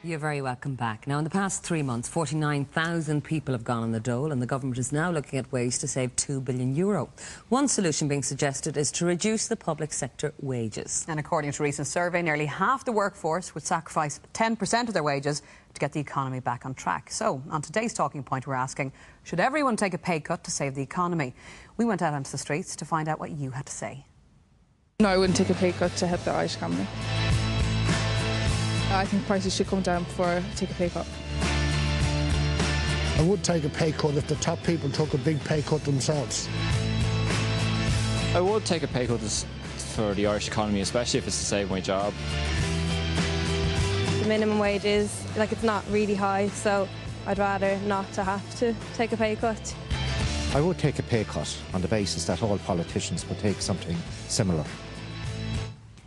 You're very welcome back. Now, in the past 3 months, 49,000 people have gone on the dole, and the government is now looking at ways to save €2 billion. One solution being suggested is to reduce the public sector wages. And according to a recent survey, nearly half the workforce would sacrifice 10% of their wages to get the economy back on track. So, on today's talking point, we're asking, should everyone take a pay cut to save the economy? We went out onto the streets to find out what you had to say. No, I wouldn't take a pay cut to help the Irish economy. I think prices should come down before I take a pay cut. I would take a pay cut if the top people took a big pay cut themselves. I would take a pay cut for the Irish economy, especially if it's to save my job. The minimum wage is, it's not really high, so I'd rather not to have to take a pay cut. I would take a pay cut on the basis that all politicians would take something similar.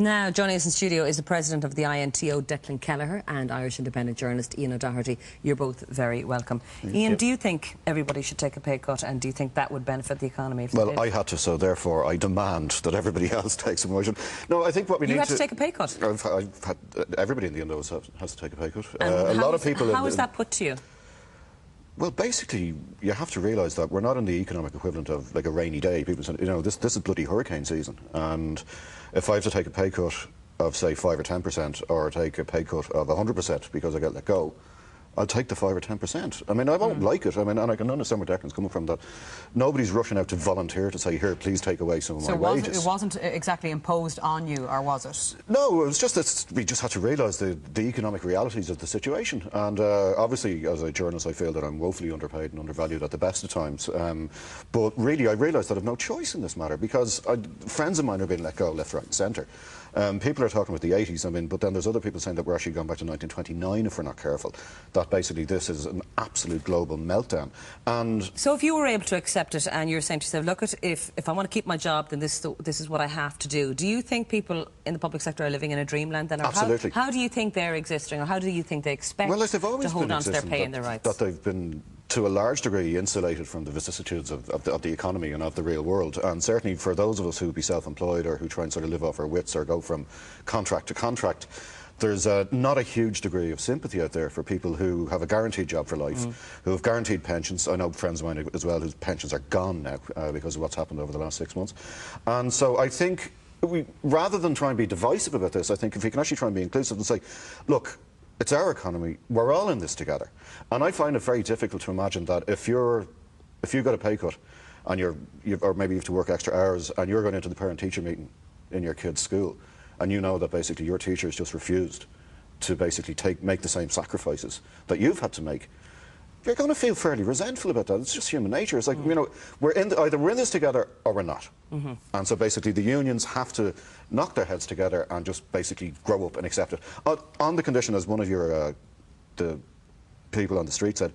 Now, joining us in studio is the president of the INTO, Declan Kelleher, and Irish independent journalist Ian O'Doherty. You're both very welcome. Ian, do you think everybody should take a pay cut, and do you think that would benefit the economy? Well, I had to, so therefore I demand that everybody else takes a motion. No, I think what we need to... You had to take a pay cut? I've had, everybody in the Indos has to take a pay cut. A lot of people... How is that put to you? Well, basically, you have to realise that we're not in the economic equivalent of, like, a rainy day. People say, you know, this is bloody hurricane season, and if I have to take a pay cut of, say, 5 or 10%, or take a pay cut of 100% because I get let go, I'll take the 5 or 10%. I mean, I won't like it. I mean, and I can understand where Declan's coming from, that nobody's rushing out to volunteer to say, here, please take away some of my wages. So it wasn't exactly imposed on you, or was it? No, it was just that we just had to realise the economic realities of the situation. And obviously, as a journalist, I feel that I'm woefully underpaid and undervalued at the best of times. But really, I realised that I've no choice in this matter, because friends of mine are being let go left, right and centre. People are talking about the 80s, I mean, but then there's other people saying that we're actually going back to 1929 if we're not careful. That basically this is an absolute global meltdown. And so if you were able to accept it and you're saying to yourself, look, if I want to keep my job, then this is what I have to do. Do you think people in the public sector are living in a dreamland then? Or absolutely. How do you think they're existing, or how do you think they expect to hold on to their pay and their rights? That they've been, to a large degree, insulated from the vicissitudes of the economy and of the real world. And certainly for those of us who would be self-employed or who try and sort of live off our wits or go from contract to contract, there's not a huge degree of sympathy out there for people who have a guaranteed job for life, who have guaranteed pensions. I know friends of mine as well whose pensions are gone now because of what's happened over the last 6 months. And so I think, rather than try and be divisive about this, I think if we can actually try and be inclusive and say, look, it's our economy, we're all in this together. And I find it very difficult to imagine that if you've got a pay cut and or maybe you have to work extra hours and you're going into the parent-teacher meeting in your kid's school and you know that basically your teacher has just refused to basically make the same sacrifices that you've had to make, you're going to feel fairly resentful about that. It's just human nature. It's like, you know, either we're in this together or we're not. And so basically the unions have to knock their heads together and just basically grow up and accept it. On the condition, as one of your the people on the street said,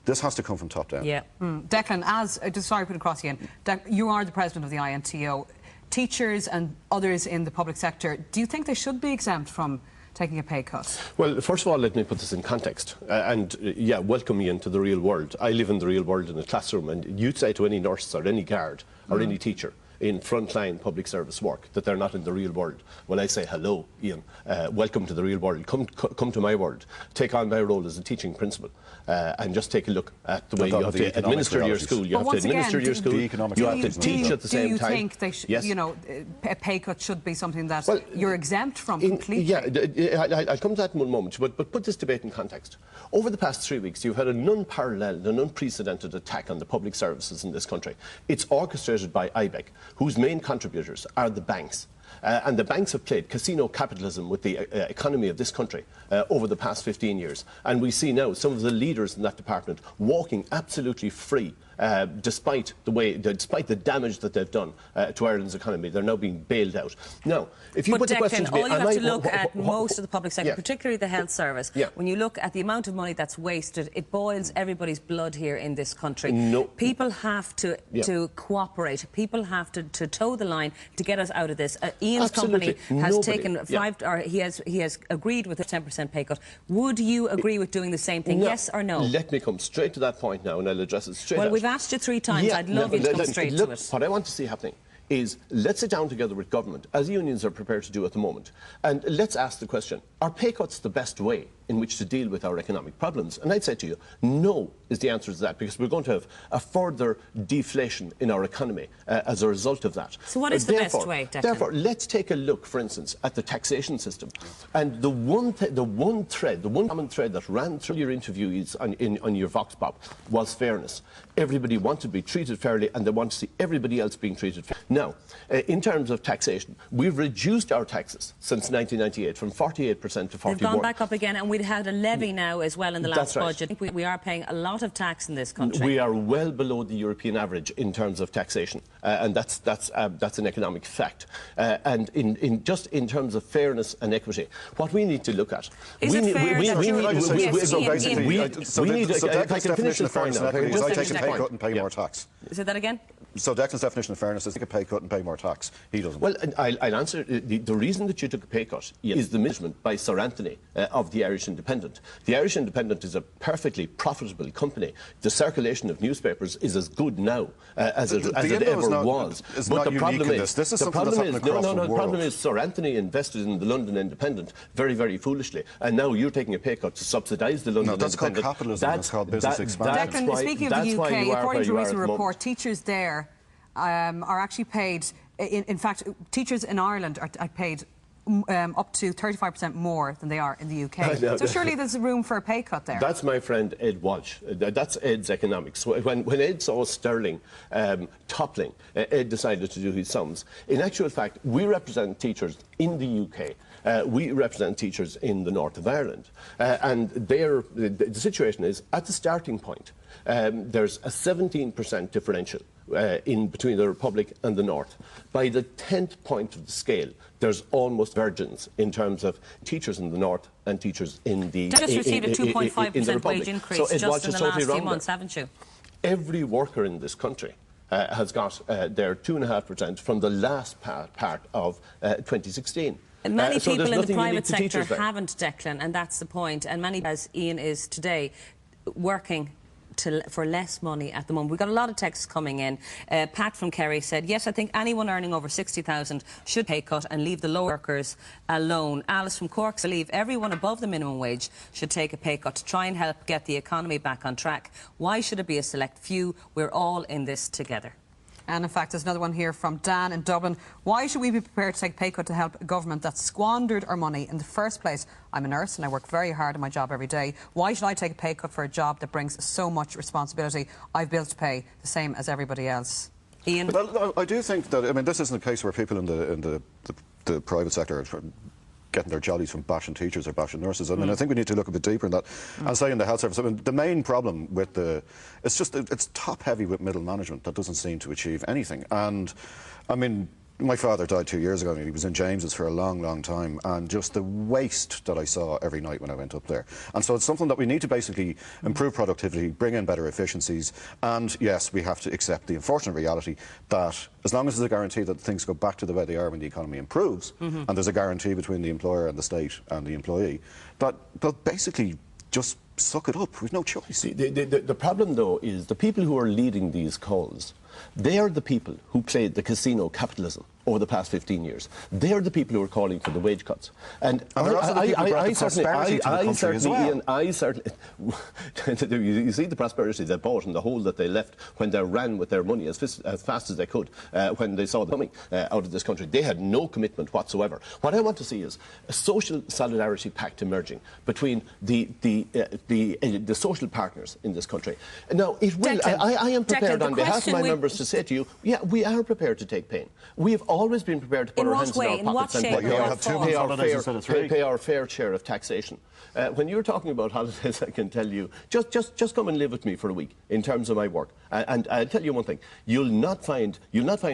this has to come from top down. Yeah. Declan, just sorry to put it across again, you are the president of the INTO. Teachers and others in the public sector, do you think they should be exempt from taking a pay cut? Well, first of all, let me put this in context. Yeah, welcome me into the real world. I live in the real world in a classroom, and you'd say to any nurse or any guard or any teacher in frontline public service work that they're not in the real world. When I say, hello, Ian, welcome to the real world, come to my world, take on my role as a teaching principal, and just take a look at the way you have to administer your school. You have to administer your school, you have to teach at the same time. Do you think they should, you know, a pay cut should be something that you're exempt from completely? Yeah, I'll come to that in one moment, but put this debate in context. Over the past 3 weeks, you've had an unparalleled and unprecedented attack on the public services in this country. It's orchestrated by IBEC, whose main contributors are the banks. And the banks have played casino capitalism with the economy of this country over the past 15 years. And we see now some of the leaders in that department walking absolutely free, despite the damage that they've done to Ireland's economy. They're now being bailed out. Now, if you put the question to me, all you have to look at most of the public sector, particularly the health service, when you look at the amount of money that's wasted, it boils everybody's blood here in this country. People have to cooperate. People have to toe the line to get us out of this. Ian's company has taken he has agreed with a 10% pay cut. Would you agree with doing the same thing? Yes or no? Let me come straight to that point now, and I'll address it straight out. Well, we've asked you 3 times. I'd love you to come straight to it. What I want to see happening is let's sit down together with government, as unions are prepared to do at the moment, and let's ask the question, are pay cuts the best way in which to deal with our economic problems? And I'd say to you, no is the answer to that, because we're going to have a further deflation in our economy as a result of that. So what is the best way, Declan? Therefore, let's take a look, for instance, at the taxation system. And the one common thread that ran through your interviews on your Vox Pop was fairness. Everybody wanted to be treated fairly, and they want to see everybody else being treated fairly. Now, in terms of taxation, we've reduced our taxes since 1998 from 48% to 41%. They've gone back up again, and we've had a levy now as well in the last That's right. budget. We are paying a lot of tax in this country. We are well below the European average in terms of taxation, and that's an economic fact. And just in terms of fairness and equity, what we need to look at... Is it fair that... So Declan's definition of fairness and equity is I take a pay cut and pay more tax. Say that again? So Declan's definition of fairness is take a pay cut and pay more tax. He doesn't. Well, I'll answer. The reason that you took a pay cut is the management by Sir Anthony of the Irish Independent. The Irish Independent is a perfectly profitable company. The circulation of newspapers is as good now as it ever was. But the problem is, this is something that's happening across the world. The problem is Sir Anthony invested in the London Independent very, very foolishly, and now you're taking a pay cut to subsidise the London Independent. That's called capitalism. That's called business expansion. Declan, speaking of the UK, according to a recent report, teachers there are actually paid, in fact, teachers in Ireland are paid up to 35% more than they are in the UK. So surely there's room for a pay cut there. That's my friend Ed Walsh. That's Ed's economics. When Ed saw sterling toppling, Ed decided to do his sums. In actual fact, we represent teachers in the UK. We represent teachers in the north of Ireland. And the situation is, at the starting point, there's a 17% differential in between the Republic and the North. By the 10th point of the scale, there's almost divergence in terms of teachers in the North and teachers in the Just received a 2.5% wage increase so just in the last few months, haven't you? Every worker in this country has got their 2.5% from the last part of 2016. Many people in the private sector haven't, Declan, and that's the point. And many, as Ian is today, working for less money at the moment. We've got a lot of texts coming in. Pat from Kerry said, yes, I think anyone earning over 60,000 should pay cut and leave the low workers alone. Alice from Cork said, leave everyone above the minimum wage should take a pay cut to try and help get the economy back on track. Why should it be a select few? We're all in this together. And in fact, there's another one here from Dan in Dublin. Why should we be prepared to take a pay cut to help a government that squandered our money in the first place? I'm a nurse and I work very hard in my job every day. Why should I take a pay cut for a job that brings so much responsibility? I've bills to pay, the same as everybody else. Ian? Well, I do think that, I mean, this isn't a case where people in the private sector are getting their jollies from bashing teachers or bashing nurses. I mean, I think we need to look a bit deeper in that. And say in the health service, I mean, the main problem with it's top-heavy with middle management that doesn't seem to achieve anything. And, I mean, my father died 2 years ago, and he was in James's for a long, long time, and just the waste that I saw every night when I went up there. And so it's something that we need to basically improve productivity, bring in better efficiencies, and yes, we have to accept the unfortunate reality that as long as there's a guarantee that things go back to the way they are when the economy improves, and there's a guarantee between the employer and the state and the employee, that they'll basically just suck it up. We've no choice. The problem, though, is the people who are leading these calls, they are the people who played the casino capitalism over the past 15 years. They are the people who are calling for the wage cuts. And I certainly, you see the prosperity they bought and the hole that they left when they ran with their money as fast as they could when they saw them coming out of this country. They had no commitment whatsoever. What I want to see is a social solidarity pact emerging between the social partners in this country. Now, it will. I am prepared on behalf of my members to say to you, yeah, we are prepared to take pain. We have always been prepared to put our hands in our pockets and pay our fair share of taxation. When you're talking about holidays, I can tell you, just come and live with me for a week in terms of my work. And I'll tell you one thing, you'll not find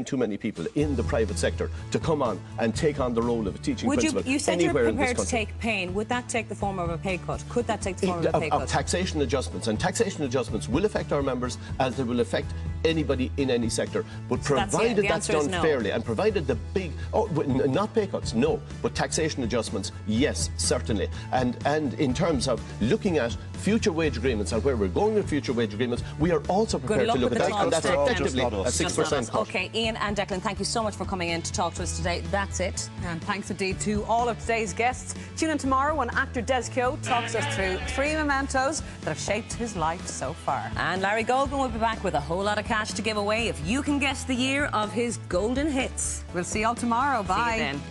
too many people in the private sector to come on and take on the role of a teaching principal you said anywhere you're in this prepared country. to take pain. Would that take the form of a pay cut? Could that take the form of a pay cut? Of taxation adjustments. And taxation adjustments will affect our members as they will affect anybody in any sector. But provided that's done fairly and provided the big... not pay cuts, no. But taxation adjustments, yes, certainly. And in terms of looking at future wage agreements and where we're going with future wage agreements, we are also prepared to look at that, and that's effectively a 6% cut. OK, Ian and Declan, thank you so much for coming in to talk to us today. That's it. And thanks indeed to all of today's guests. Tune in tomorrow when actor Des Keogh talks us through 3 mementos that have shaped his life so far. And Larry Goldman will be back with a whole lot of cash to give away if you can guess the year of his golden hits. We'll see you all tomorrow. Bye. See you then.